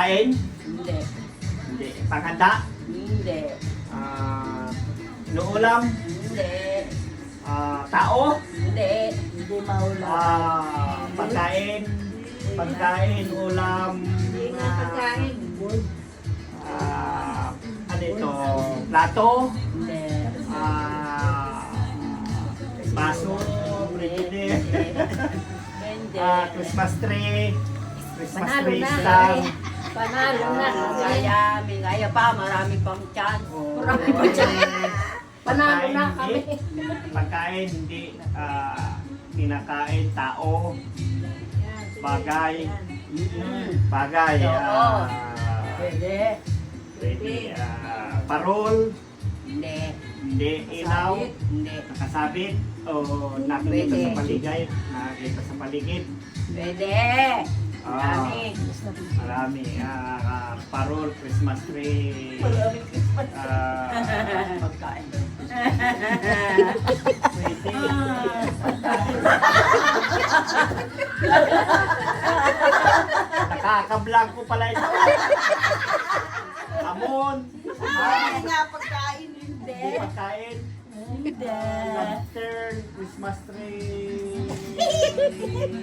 Pagkain? Hindi. Hindi. Panghanda? Hindi. Inuulam? Hindi. Tao? Hindi. Hindi maulam. Pagkain? Pagkain, ulam? Hindi nga pagkain. Ano ito? Plato? Hindi. Baso? Brigide? Hindi. Christmas tree? Christmas Panalo tree na. star? Panalo na. Kaya, may kaya pa. Marami pang chance. Marami pang chance. Panalo na kami. Pagkain, hindi kinakain, tao, bagay, bagay, Pwede. pwede, parol, Hindi. hindi, ilaw, Hindi. nakasabit, o nakikita Pwede. sa paligay, nakikita sa paligid. Pwede. Marami. Marami, parol, Christmas tree, Pagkain. pwede. Nakaka-vlog ko pala ito. Hamon. nga pagkain. Hindi. Pagkain. Hindi. Lantern. Christmas tree.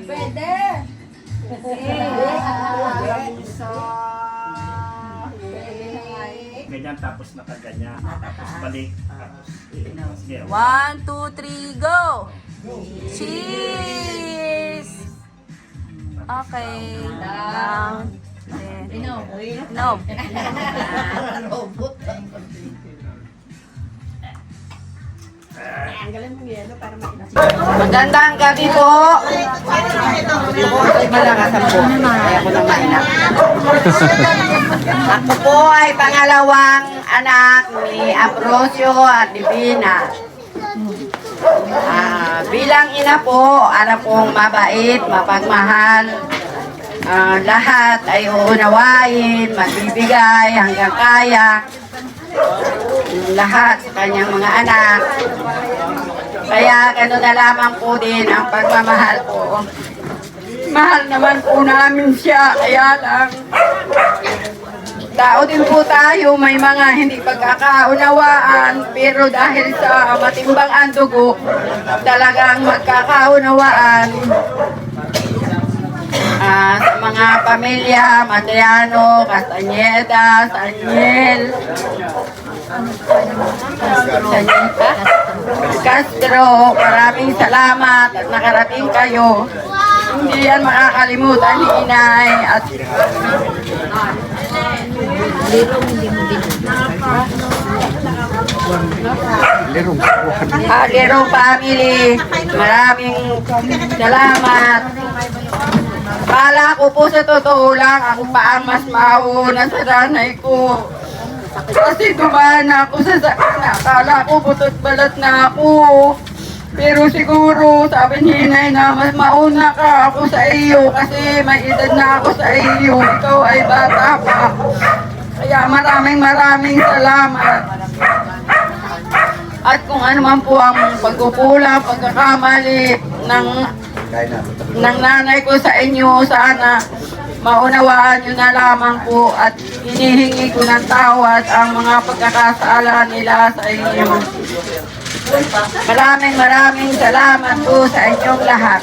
Pwede. Lamisa. Ganyan tapos nakaganyan. Tapos balik. Tapos, sige. 1, 2, 3, go! Cheese! Okay. Inom. Magandang gabi po. Malakasan po. Kaya ko lang mainak. Ako po ay pangalawang anak ni Ambrosio at Divina. Bilang ina po, anak pong mabait, mapagmahal. Lahat ay uunawain, magbibigay hanggang kaya. Lahat sa kanyang mga anak. Kaya gano'n na lamang po din ang pagmamahal po. Mahal naman po namin siya, kaya lang tao din po tayo, may mga hindi pagkakaunawaan, pero dahil sa matimbang ang dugo, talagang magkakaunawaan. Sa mga pamilya, Matriano, Castañeda, Saniel, Castro, maraming salamat at nakarating kayo. Hindi yan makakalimutan ni Inay at Lero family, maraming salamat. Kala ko po sa totoo lang, ako pa ang mas mauna sa nanay ko. Kasi dumaan na ako sa sakit na akala ko butot balat na ako. Pero siguro sabi ni Inay na mas mauna ka ako sa iyo kasi may edad na ako sa iyo. Ikaw ay bata pa. Kaya maraming salamat. At kung ano man po ang pagkukulang, pagkakamali ng nanay ko sa inyo, sana maunawaan nyo na lamang po at hinihingi ko ng tawad ang mga pagkakasala nila sa inyo. Maraming salamat po sa inyong lahat.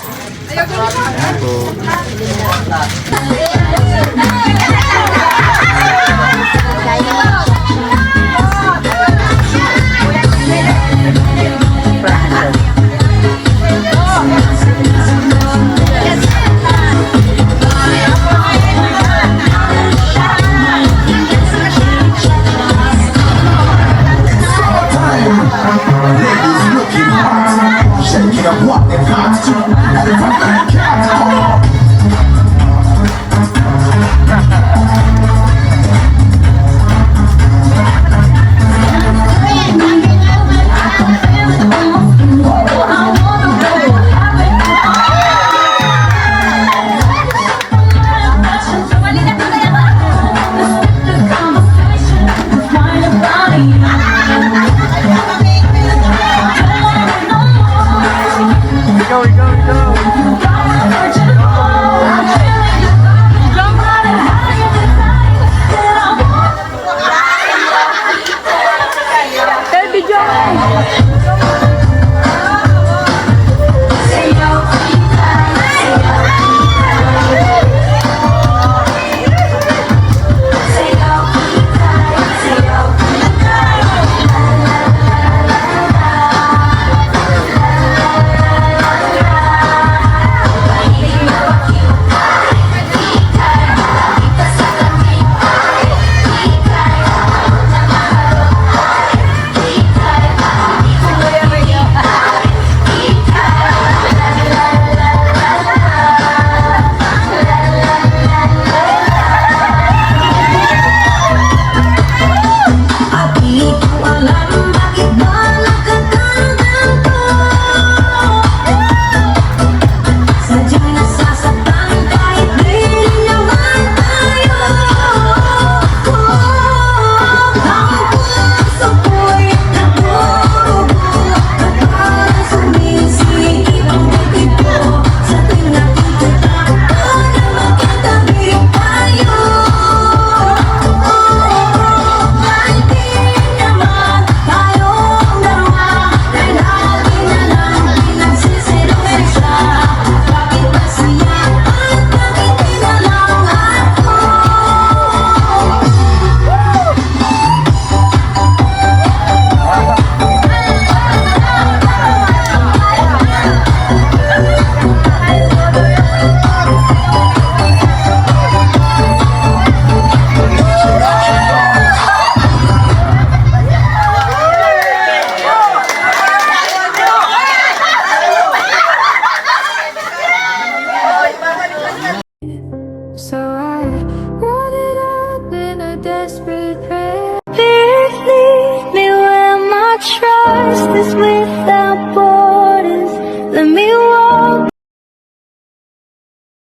desperate prayer. Spirit, lead me where my trust is with